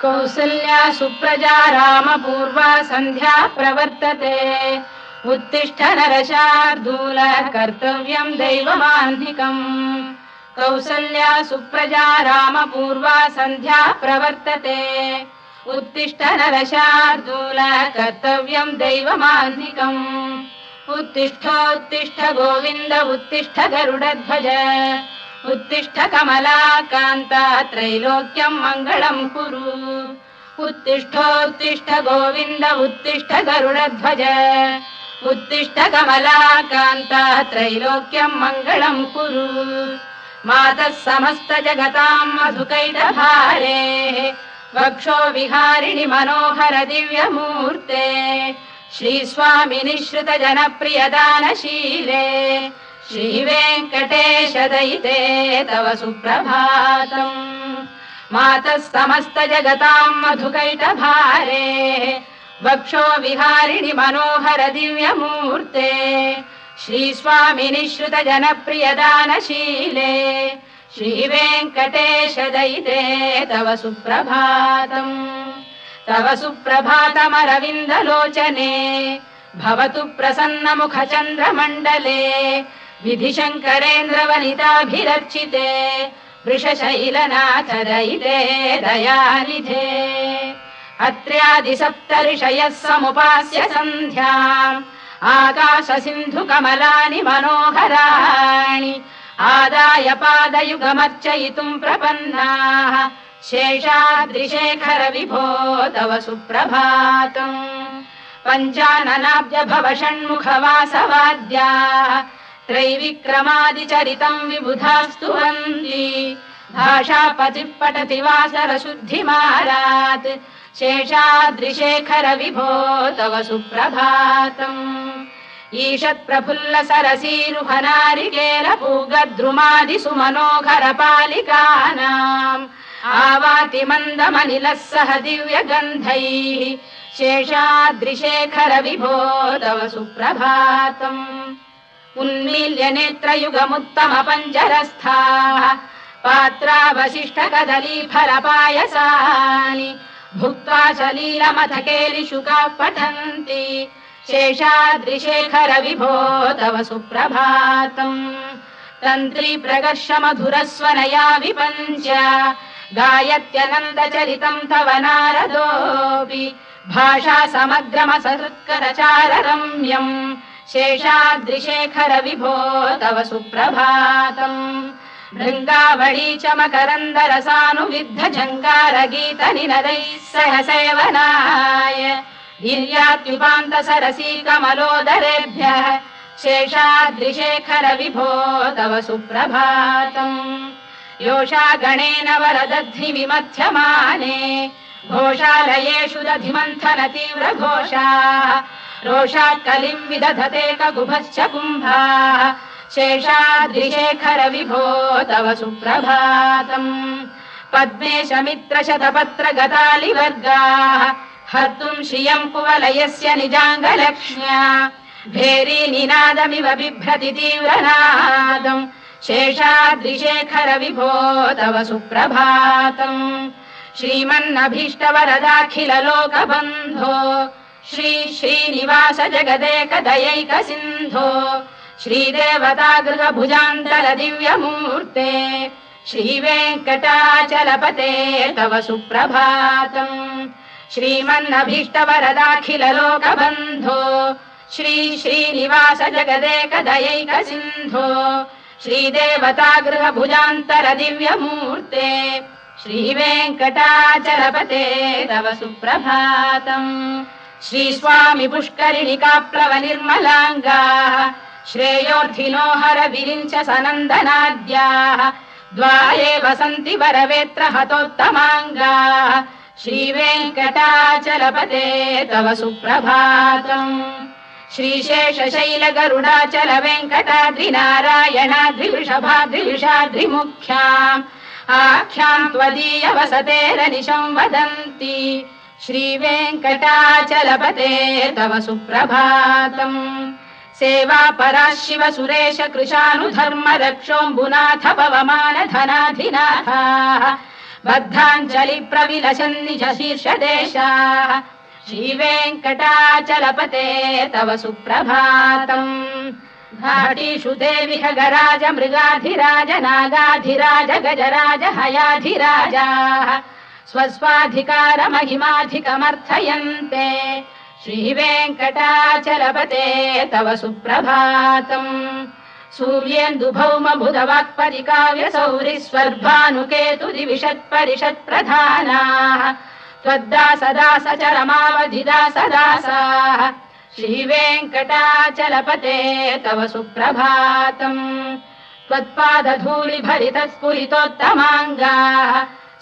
कौसल्या सुप्रजा रामपूर्वा सन्ध्या प्रवर्तते उत्तिष्ठ नरशार्दूल कर्तव्यं दैवमान्धिकम् कौसल्या सुप्रजा रामपूर्वा सन्ध्या प्रवर्तते उत्तिष्ठ नरशार्दूल कर्तव्यं दैवमान्धिकम् उत्तिष्ठोत्तिष्ठ गोविन्द उत्तिष्ठ गरुडध्वज उत्तिष्ठ कमलाकान्ता त्रैलोक्यं मङ्गलं कुरु उत्तिष्ठोत्तिष्ठ गोविन्द उत्तिष्ठ गरुडध्वज उत्तिष्ठ कमलाकान्ता त्रैलोक्यं मङ्गलं कुरु मातः समस्त जगतां मधुकैटभारे वक्षो विहारिणि मनोहर दिव्यमूर्ते श्रीस्वामिनि श्रुत जनप्रियदानशीले श्रीवेङ्कटेश दयिते तव सुप्रभातम् मातः समस्त जगतां मधुकैटभारे वक्षो विहारिणि मनोहर दिव्यमूर्ते श्रीस्वामिनि श्रुत जनप्रियदानशीले श्रीवेङ्कटेश दयिते तव सुप्रभातम् तव सुप्रभातमरविन्दलोचने भवतु प्रसन्नमुखचन्द्रमण्डले विधिशङ्करेन्द्रवनिताभिरर्चिते वृषशैलनाथ दयिते दयानिधे अत्र्यादिसप्तऋषयः समुपास्य सन्ध्याम् आकाशसिन्धुकमलानि मनोहराणि आदाय पादयुगमर्चयितुम् प्रपन्नाः शेषाद्रिशेखर विभो तव सुप्रभातम् पञ्चाननाब्ज भव षण्मुखवासवाद्याः त्रैविक्रमादिचरितम् विबुधास्तुवन्ति भाषापतिः पठति वासरशुद्धिमारात् शेषाद्रिशेखर विभो तव सुप्रभातम् ईषत्प्रफुल्ल सरसीरुहनारिकेलपूगद्रुमादिसुमनोहर पालिकानाम् आवाति मन्दमनिलः सह दिव्यगन्धैः शेषाद्रिशेखर विभो तव सुप्रभातम् उन्मील्य नेत्रयुगमुत्तम पञ्जरस्थाः पात्रावशिष्ट कदलीफलपायसानि भुक्त्वा सलीलमथकेलिशुकाः पठन्ति शेषाद्रिशेखर विभो तव सुप्रभातम् तन्त्री प्रकर्ष मधुरस्वनया विपञ्च गायत्यनन्दचरितम् तव नारदोऽपि भाषा समग्रमसहृत्करचाररम्यम् शेषाद्रिशेखर विभो तव सुप्रभातम् भृङ्गावळी च मकरन्दरसानुविद्ध झङ्कारगीतनिनदैः सह सेवनाय वीर्यात्युपान्त सरसी कमलोदरेभ्यः शेषाद्रिशेखर विभो तव सुप्रभातम् योषा गणेन वरदध्नि विमथ्यमाने घोषालयेषु दधिमन्थन तीव्र घोषाः रोषात् कलिम् विदधते ककुभश्च कुम्भाः शेषाद्रिशेखर विभो तव सुप्रभातम् पद्मेश मित्र शतपत्र गतालिवर्गाः हर्तुम् श्रियम् कुवलयस्य निजाङ्गलक्ष्म्या भेरी निनादमिव बिभ्रति तीव्रनादम् शेषाद्रिशेखर विभो तव सुप्रभातम् श्रीमन्नभीष्टवरदाखिल लोकबन्धो श्री श्रीनिवास जगदेकदयैक सिन्धो श्रीदेवतागृह भुजान्तल दिव्यमूर्ते श्रीवेङ्कटाचलपते तव सुप्रभातम् श्रीमन्नभीष्टवरदाखिल लोकबन्धो श्री श्रीनिवास जगदेकदयैक सिन्धो श्रीदेवतागृह भुजान्तर दिव्यमूर्ते श्रीवेङ्कटाचलपते तव सुप्रभातम् श्रीस्वामि पुष्करिणिकाप्लव निर्मलाङ्गाः श्रेयोर्थिनो हर विरिञ्च सनन्दनाद्याः द्वाये वसन्ति वरवेत्र हतोत्तमाङ्गाः श्रीवेङ्कटाचलपते तव सुप्रभातम् श्रीशेषशैल गरुडाचल वेङ्कटाद्रिनारायणाद्रिवृषभाद्रिविषाद्रिमुख्याम् आख्याम् त्वदीय वसतेरनिशं वदन्ति श्रीवेङ्कटाचलपते तव सुप्रभातम् सेवा परा शिव सुरेश कृशानुधर्म रक्षोऽम्बुनाथ पवमान धनाधिनाथाः बद्धाञ्जलि प्रविलसन् निज शीर्षदेशाः श्रीवेङ्कटाचलपते तव सुप्रभातम् घाटीषु देवि खगराज मृगाधिराज नागाधिराज गजराज हयाधिराजाः स्वस्वाधिकार महिमाधिकमर्थयन्ते श्रीवेङ्कटाचलपते तव सुप्रभातम् सूर्येन्दुभौम बुधवाक्परिकाव्य सौरि स्वर्भानुकेतु दिविषत्परिषत्प्रधानाः त्वद्दासदास चरमावधिदासदासाः श्रीवेङ्कटाचलपते तव सुप्रभातम् त्वत्पादधूलिभरितस्फुरितोत्तमाङ्गाः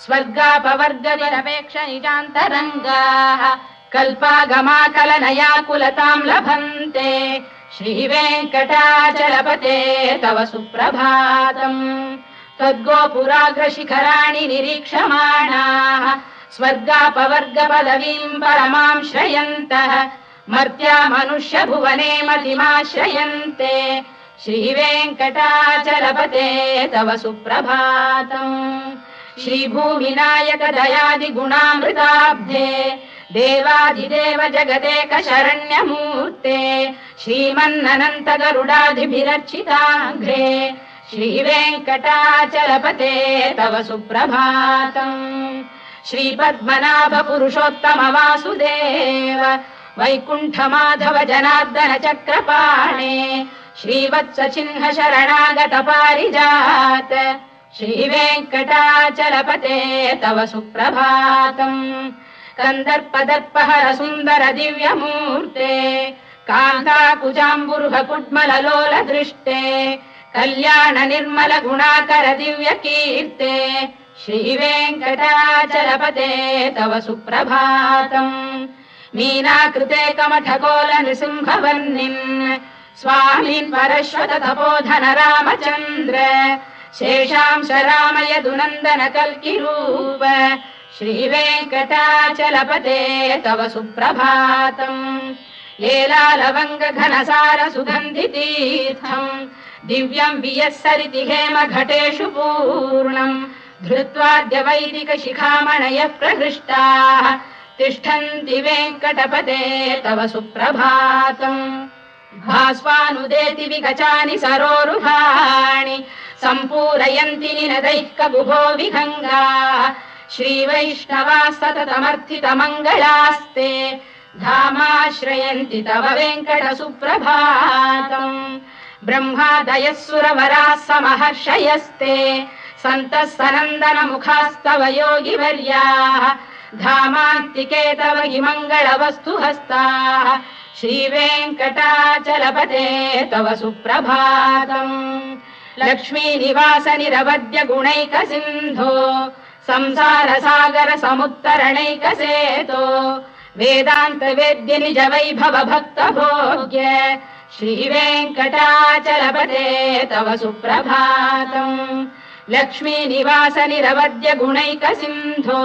स्वर्गापवर्गनिरपेक्ष निजान्तरङ्गाः कल्पागमाकलनयाकुलताम् लभन्ते श्रीवेङ्कटाचलपते तव सुप्रभातम् त्वद्गोपुराग्रशिखराणि निरीक्षमाणाः स्वर्गापवर्गपदवीम् परमाम् श्रयन्तः मर्त्या मनुष्य भुवने मतिमाश्रयन्ते श्रीवेङ्कटाचलपते तव सुप्रभातम् श्रीभूमिनायक दयादिगुणामृताब्धे देवादिदेव जगदेक शरण्यमूर्ते श्रीमन्ननन्त गरुडादिभिरर्चिताङ्घ्रे श्रीवेङ्कटाचलपते तव सुप्रभातम् श्रीपद्मनाभ पुरुषोत्तम वासुदेव वैकुण्ठ माधव जनार्दन चक्रपाणे श्रीवत्स चिह्न शरणागत पारिजात श्रीवेङ्कटाचलपते तव सुप्रभातम् कन्दर्पदर्पहर सुन्दर दिव्यमूर्ते कान्ताकुजाम्बुरुह कुड्मललोल दृष्टे कल्याण निर्मल गुणाकर दिव्य कीर्ते श्रीवेङ्कटाचलपते तव सुप्रभातम् मीनाकृते कमठकोल नृसिंहवर्णिन् स्वामीन् परश्वत तपोधन रामचन्द्र शेषांश रामयदुनन्दन कल्किरूप श्रीवेङ्कटाचलपते तव सुप्रभातम् लीलालवङ्ग घनसार सुगन्धितीर्थम् दिव्यम् वियस्सरिति हेम घटेषु पूर्णम् धृत्वाद्य वैदिक शिखामणयः प्रहृष्टाः तिष्ठन्ति वेङ्कटपते तव सुप्रभातम् भास्वानुदेति विगचानि सरोरुहाणि सम्पूरयन्ति निनदैः कगुभो विहङ्गाः श्रीवैष्णवाः सततमर्थितमङ्गलास्ते धामाश्रयन्ति तव वेङ्कट सुप्रभातम् ब्रह्मादयः सुरवराः समहर्षयस्ते सन्तः सनन्दन मुखास्तव योगिवर्याः धामान्तिके तव हि मङ्गलवस्तु हस्ताः श्रीवेङ्कटाचलपते तव सुप्रभातम् लक्ष्मीनिवास निरवद्य गुणैक सिन्धो संसार सागर समुत्तरणैक सेतो वेदान्त वेद्य निज वैभव भक्त भोग्य श्रीवेङ्कटाचलपते तव सुप्रभातम् लक्ष्मीनिवास निरवद्य गुणैक सिन्धो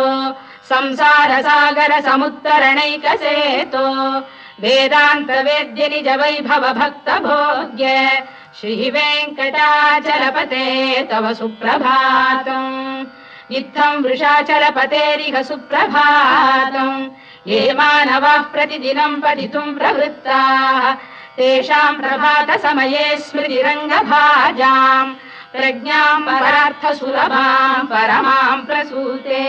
संसार सागर समुत्तरणैक सेतो वेदान्त वेद्य निज वैभव भक्त भोग्य श्रीवेङ्कटाचलपते तव सुप्रभातम् इत्थम् वृषाचलपतेरिह सुप्रभातम् ये मानवाः प्रतिदिनम् पठितुम् प्रवृत्ताः तेषाम् प्रभात समये स्मृतिरङ्गभाजाम् प्रज्ञाम् परार्थ सुलभाम् परमाम् प्रसूते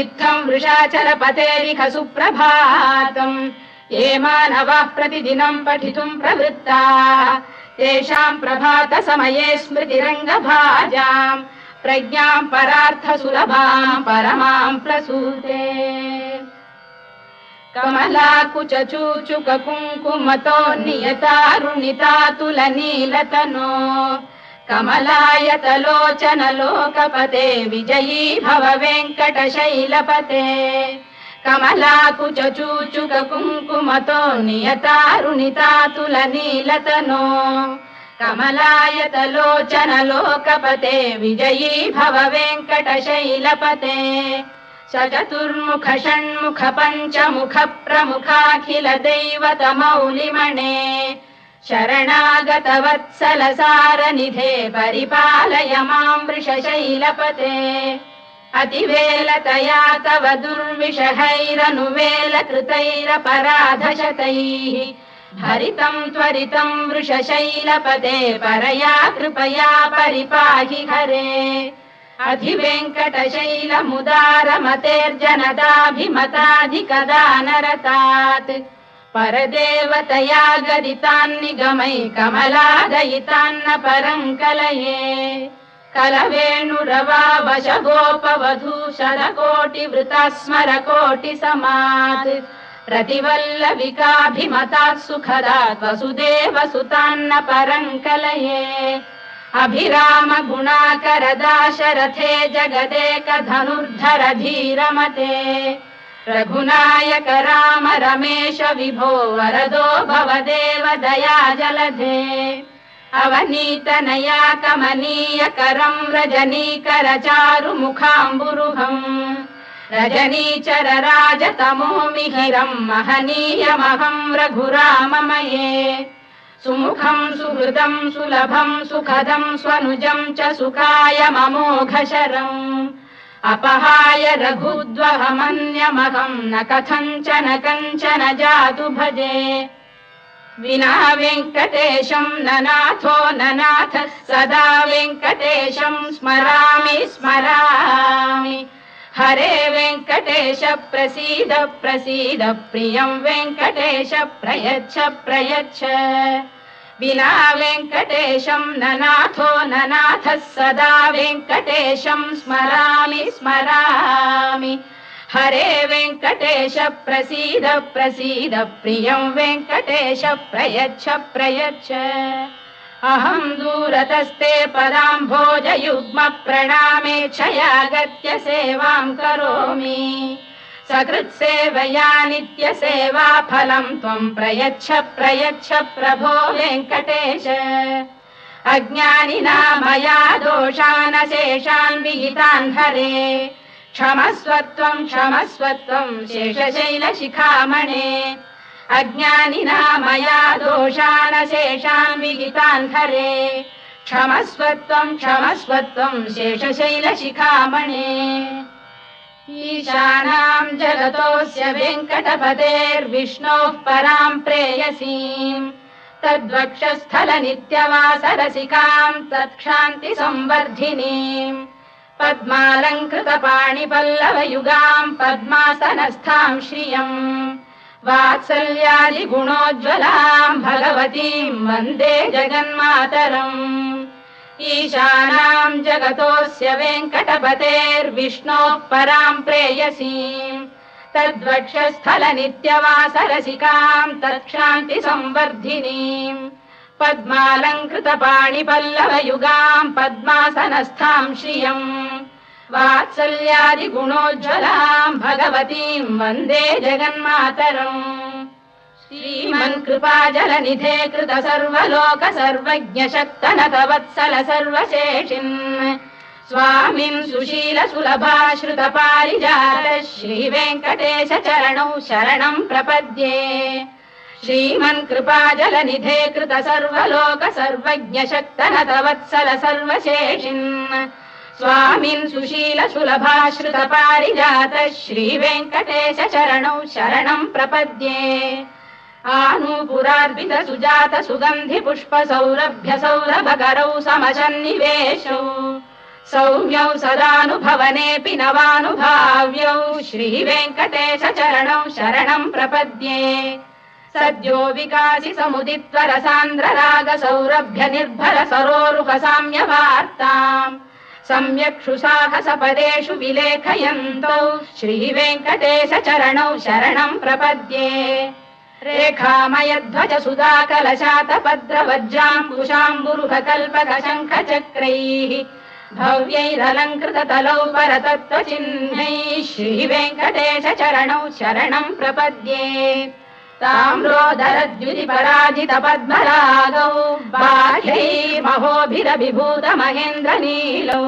इत्थम् वृषाचलपतेरिह सुप्रभातम् ये मानवाः प्रतिदिनम् पठितुम् प्रवृत्ताः तेषाम् प्रभात समये स्मृतिरङ्गभाजाम् प्रज्ञाम् परार्थ सुलभाम् परमाम् प्रसूते कमलाकुच चूचुक कुङ्कुमतो नियतारुणितातुल नीलतनो कमलायतलोचन लोकपते विजयी भव वेङ्कटशैलपते कमलाकुच चूचुक कुङ्कुमतो नियतारुणितातुल नीलतनो कमलायतलोचन लोकपते विजयी भव वेङ्कटशैलपते सचतुर्मुख षण्मुख पञ्चमुख प्रमुखाखिल दैवत मौलिमणे शरणागतवत्सलसारनिधे परिपालय मां वृषशैलपते अतिवेलतया तव दुर्विषहैरनुवेलकृतैरपराधशतैः हरितं त्वरितं वृषशैलपते परया कृपया परिपाहि हरे अधिवेङ्कटशैलमुदारमतेर्जनताभिमताधिकदानरतात् परदेवतया गदितान्निगमै कमलादयितान्न परं कलये कलवेणुरवावशगोपवधूशरकोटिवृता स्मरकोटिसमात् प्रतिवल्लविकाभिमतात् सुखदात् वसुदेवसुतान्न परं कलये अभिराम गुणाकरदाशरथे जगदेकधनुर्धर धीरमते रघुनायक राम रमेश विभो वरदो भवदेव दया जलधे अवनीतनया कमनीयकरं रजनीकर चारुमुखाम्बुरुहम् रजनीचर राजतमो मिहिरं महनीयमहं रघुराममये सुमुखं सुहृदं सुलभं सुखदं स्वनुजं च सुखायममोघशरम् अपहाय रघुद्वहमन्यमहं न कथञ्चन कञ्चन जातु भजे विना वेङ्कटेशं ननाथो ननाथः सदा वेङ्कटेशं स्मरामि स्मरामि हरे वेङ्कटेश प्रसीद प्रसीद प्रियं वेङ्कटेश प्रयच्छ प्रयच्छ विना वेङ्कटेशं ननाथो ननाथः सदा वेङ्कटेशं स्मरामि स्मरामि हरे वेङ्कटेश प्रसीद प्रसीद प्रियं वेङ्कटेश प्रयच्छ प्रयच्छ अहं दूरतस्ते पदाम्भोजयुग्म प्रणामेच्छयागत्य सेवां करोमि सकृत्सेवया नित्यसेवा फलं त्वं प्रयच्छ प्रयच्छ प्रभो वेङ्कटेश अज्ञानिना मया दोषानशेषान् विहितान् हरे क्षमस्वत्वं शेषशैलशिखामणे अज्ञानिना मया दोषानशेषान् विहितान् हरे क्षमस्वत्वं शेषशैलशिखामणे ईशानां जगतोऽस्य वेङ्कटपतेर्विष्णोः परां प्रेयसीं तद्वक्षस्थलनित्यवासरसिकां तत्क्षान्तिसंवर्धिनीं पद्मालङ्कृतपाणिपल्लवयुगां पद्मासनस्थां श्रियम् वात्सल्यादिगुणोज्ज्वलां भगवतीं वन्दे जगन्मातरम् ईशानां जगतोऽस्य वेङ्कटपतेर्विष्णोः परां प्रेयसीं तद्वक्षस्थलनित्यवासरसिकां तत्क्षान्तिसंवर्धिनीं पद्मालङ्कृतपाणिपल्लवयुगां पद्मासनस्थां श्रियम् वात्सल्यादिगुणोज्ज्वलां भगवतीं वन्दे जगन्मातरम् श्रीमन्कृपाजलनिधे कृत सर्वलोक सर्वज्ञ शक्तनतवत्सल सर्वशेषिन् स्वामिन् सुशील सुलभाश्रुत पारिजात श्रीवेङ्कटेश चरणौ शरणं प्रपद्ये श्रीमन्कृपाजलनिधे कृत सर्वलोक सर्वज्ञ शक्तनतवत्सल सर्वशेषिन् स्वामिन् सुशील सुलभाश्रुत पारिजात श्रीवेङ्कटेश चरणौ शरणं प्रपद्ये आनूपुरार्पित सुजात सुगन्धि पुष्प सौरभ्य सौरभकरौ समसन्निवेशौ सौम्यौ सदानुभवनेऽपि नवानुभाव्यौ श्रीवेङ्कटेश चरणौ शरणं प्रपद्ये सद्यो विकासि समुदित्वर सान्द्र राग सौरभ्य निर्भर सरोरुह साम्यवार्ताम् सम्यक् शुशाखसपदेषु विलेखयन्तौ श्रीवेङ्कटेश चरणौ शरणं प्रपद्ये रेखामयध्वज सुधाकलशातपद्रवज्राङ्कुशाम्बुरुहकल्पकशङ्खचक्रैः भव्यैरलङ्कृततलौ परतत्त्वचिह्नैः श्रीवेङ्कटेश चरणौ शरणं प्रपद्ये ताम्रोदरद्युतिपराजित पद्मरागौ बाह्यैर्महोभिरभिभूत महेन्द्रनीलौ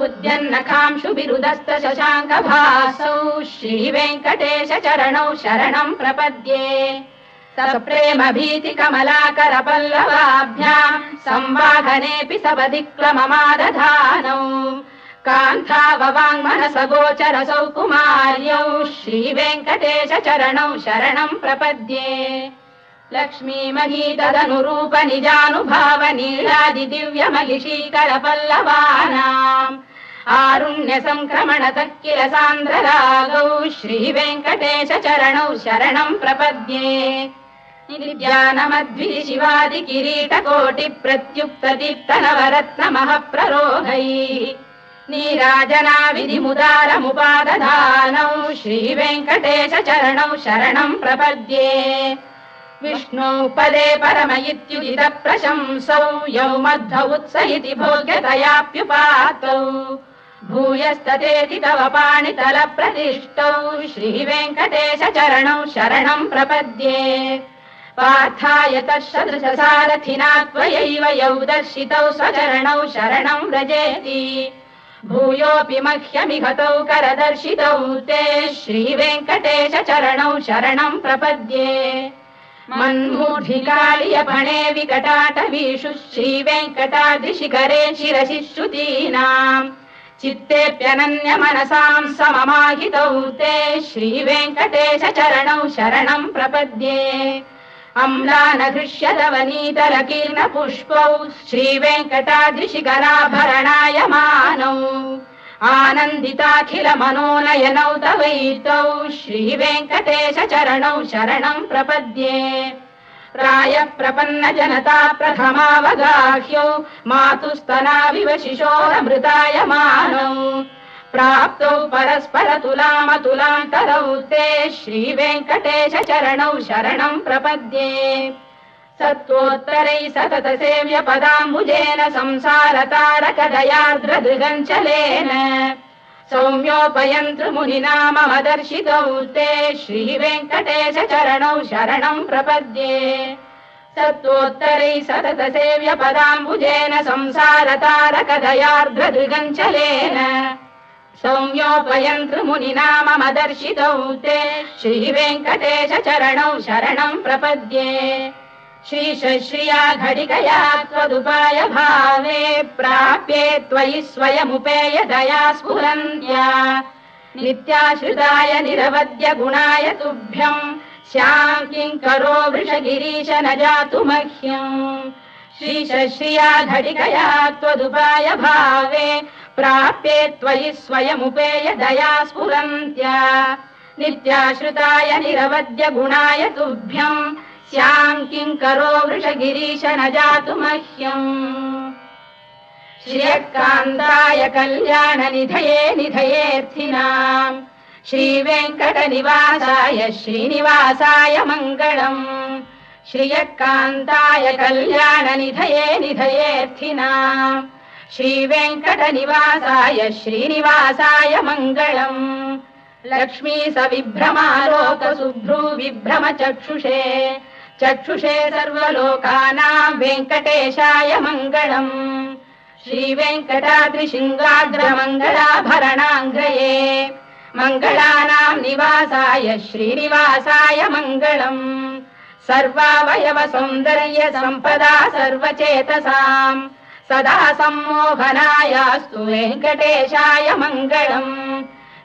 उद्यन्नखांशुभिरुदस्त शशाङ्कभासौ श्रीवेङ्कटेश चरणौ शरणं प्रपद्ये सप्रेम भीति कमलाकर पल्लवाभ्याम् संवाहनेऽपि सपदिक्लममादधानौ कान्थाववाङ्मनस गोचरसौ कुमार्यौ श्रीवेङ्कटेश चरणौ शरणं प्रपद्ये लक्ष्मी महीतदनुरूप निजानुभाव नीलादि दिव्य महिषीकर पल्लवानाम् आरुण्य संक्रमणतः किल सान्द्ररागौ श्रीवेङ्कटेश चरणौ शरणं प्रपद्ये निद्यानमद्भि शिवादि किरीटकोटि प्रत्युक्त दीप्त नवरत्न महप्ररोहैः नीराजना विधिमुदारमुपादधानौ श्रीवेङ्कटेश चरणौ शरणं प्रपद्ये विष्णु पदे परम इत्युदित प्रशंसौ यौ मध्व उत्स इति भोग्यतयाप्युपातौ भूयस्ततेति तव पाणितल प्रतिष्ठौ श्रीवेङ्कटेश चरणौ शरणं प्रपद्ये पार्थाय तत्सदृश सारथिना त्वयैव यौ दर्शितौ स्वचरणौ शरणं व्रजेति भूयोऽपि मह्यमिहतौ करदर्शितौ ते श्रीवेङ्कटेश चरणौ शरणं प्रपद्ये मन्मूर्धिकालियपणे विकटाटवीषु श्रीवेङ्कटाद्रिशिखरे शिरसि श्रुतीनाम् चित्तेऽप्यनन्य मनसां सममाहितौ ते श्रीवेङ्कटेश चरणौ शरणं प्रपद्ये अम्लानघृष्यदवनीतलकीर्ण पुष्पौ श्रीवेङ्कटाद्रिशिखराभरणायमानौ आनन्दिताखिल मनोनयनौ तवैतौ श्रीवेङ्कटेश चरणौ शरणं प्रपद्ये प्रायः प्रपन्न जनता प्रथमावगाह्यौ मातुस्तनाविव शिशोरमृतायमानौ प्राप्तौ परस्पर तुलामतुलान्तरौ ते श्रीवेङ्कटेश चरणौ शरणं प्रपद्ये सत्त्वोत्तरै सतत सेव्य पदाम्बुजेन संसारतारक दयार्द्रदृगञ्चलेन सौम्योपयन्तृमुनिना मम दर्शितौ ते श्रीवेङ्कटेश चरणौ शरणं प्रपद्ये सत्त्वोत्तरै सतत सेव्य पदाम्बुजेन संसारतारक दयार्द्रदृगञ्चलेन सौम्योपयन्तृमुनिना मम दर्शितौ ते श्रीवेङ्कटेश चरणौ शरणं प्रपद्ये श्रीशश्रिया घटिकया त्वदुपाय भावे प्राप्ये त्वयि स्वयमुपेय दया स्फुरन्त्या नित्याश्रिताय निरवद्य गुणाय तुभ्यम् श्यां किङ्करो वृषगिरीश न जातु मह्यम् श्रीशश्रिया घटिकया त्वदुपाय भावे प्राप्ये त्वयि स्वयमुपेय दया स्फुरन्त्या नित्याश्रिताय निरवद्य गुणाय तुभ्यम् श्यां किङ्करो वृषगिरीश न जातु मह्यम् श्रियकान्ताय कल्याणनिधये निधयेऽर्थिनाम् श्रीवेङ्कटनिवासाय श्रीनिवासाय मङ्गलम् श्रियकान्ताय कल्याणनिधये निधयेऽर्थिनाम् श्रीवेङ्कटनिवासाय श्रीनिवासाय मङ्गलम् लक्ष्मी सविभ्रमालोक सुभ्रू विभ्रम चक्षुषे चक्षुषे सर्वलोकानां वेङ्कटेशाय मङ्गलम् श्रीवेङ्कटाद्रिशृङ्गाग्रमङ्गलाभरणाङ्ग्रये मङ्गलानां निवासाय श्रीनिवासाय मङ्गलम् सर्वावयव सौन्दर्य सम्पदा सर्वचेतसां सदा सम्मोहनायास्तु वेङ्कटेशाय मङ्गलम्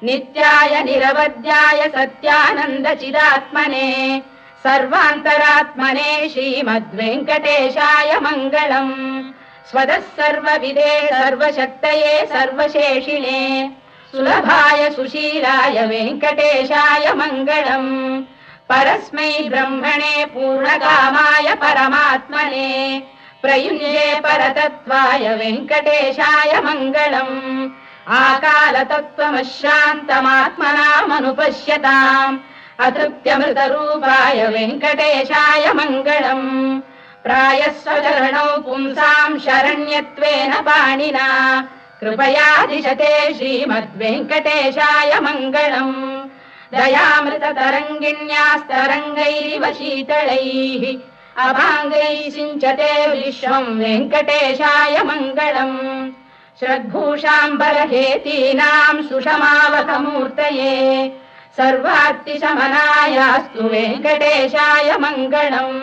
नित्याय निरवध्याय सत्यानन्दचिदात्मने सर्वान्तरात्मने श्रीमद्वेङ्कटेशाय मङ्गलम् स्वतः सर्वविदे सर्वशक्तये सर्वशेषिणे सुलभाय सुशीलाय वेङ्कटेशाय मङ्गलम् परस्मै ब्रह्मणे पूर्णकामाय परमात्मने प्रयुञ्जे परतत्त्वाय वेङ्कटेशाय मङ्गलम् आकालतत्त्वमशान्तमात्मनामनुपश्यताम् अतृप्त्यमृतरूपाय वेङ्कटेशाय मङ्गलम् प्रायस्वचरणौ पुंसां शरण्यत्वेन पाणिना कृपया दिशते श्रीमद्वेङ्कटेशाय मङ्गलम् दयामृततरङ्गिण्यास्तरङ्गैरिव शीतलैः अभाङ्गैः सिञ्चते विश्वं वेङ्कटेशाय मङ्गलम् श्रद्भूषाम्बरहेतीनां सुषमावकमूर्तये सर्वार्तिशमनायास्तु वेङ्कटेशाय मङ्गलम्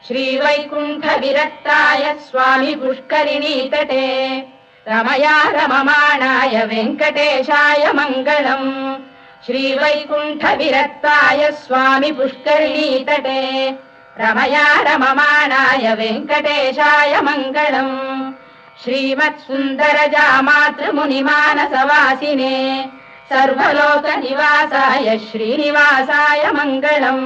श्रीवैकुण्ठविरक्ताय स्वामी पुष्करिणीतटे रमया रममाणाय वेङ्कटेशाय मङ्गलम् श्रीवैकुण्ठविरक्ताय स्वामी पुष्करिणीतटे रमया रममाणाय वेङ्कटेशाय मङ्गलम् श्रीमत्सुन्दरजामातृमुनिमानसवासिने सर्वलोकनिवासाय श्रीनिवासाय मङ्गलम्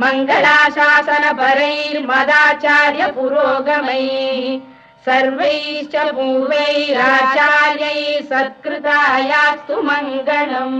मङ्गलाशासनपरैर्मदाचार्य पुरोगमैः सर्वैश्च पूर्वैराचार्यैः सत्कृतायास्तु मङ्गलम्।